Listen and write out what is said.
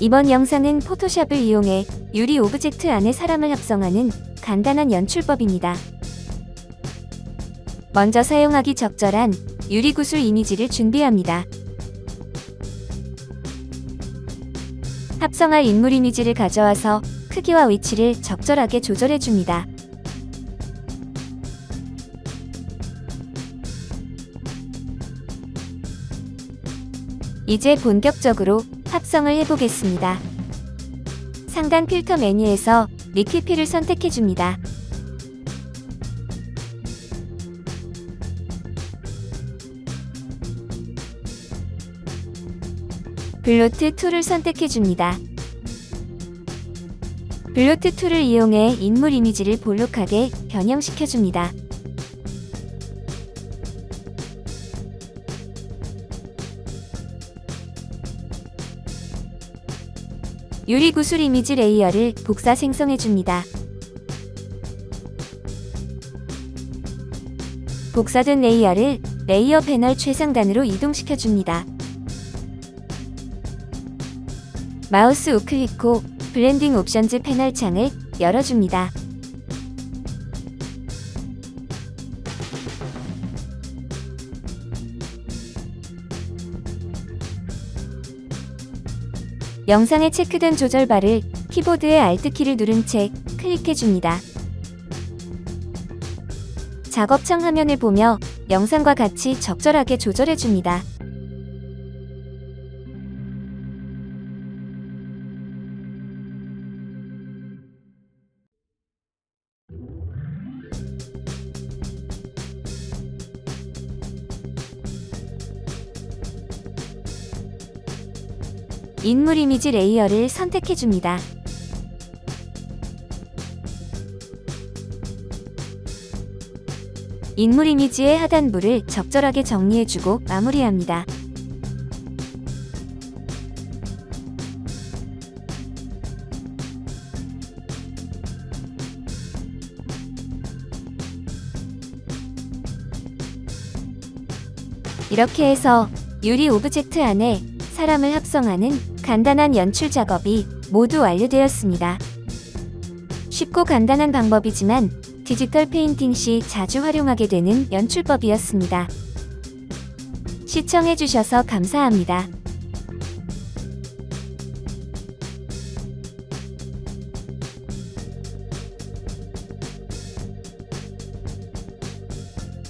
이번 영상은 포토샵을 이용해 유리 오브젝트 안에 사람을 합성하는 간단한 연출법입니다. 먼저 사용하기 적절한 유리 구슬 이미지를 준비합니다. 합성할 인물 이미지를 가져와서 크기와 위치를 적절하게 조절해줍니다. 이제 본격적으로 합성을 해보겠습니다. 상단 필터 메뉴에서 리퀴필을 선택해줍니다. 블로트 툴을 선택해줍니다. 블로트 툴을 이용해 인물 이미지를 볼록하게 변형시켜줍니다. 유리 구슬 이미지 레이어를 복사 생성해줍니다. 복사된 레이어를 레이어 패널 최상단으로 이동시켜줍니다. 마우스 우클릭 후 블렌딩 옵션즈 패널 창을 열어줍니다. 영상에 체크된 조절바를 키보드의 Alt키를 누른 채 클릭해줍니다. 작업창 화면을 보며 영상과 같이 적절하게 조절해줍니다. 인물 이미지 레이어를 선택해줍니다. 인물 이미지의 하단부를 적절하게 정리해주고 마무리합니다. 이렇게 해서 유리 오브젝트 안에 사람을 합성하는 간단한 연출 작업이 모두 완료되었습니다. 쉽고 간단한 방법이지만 디지털 페인팅 시 자주 활용하게 되는 연출법이었습니다. 시청해주셔서 감사합니다.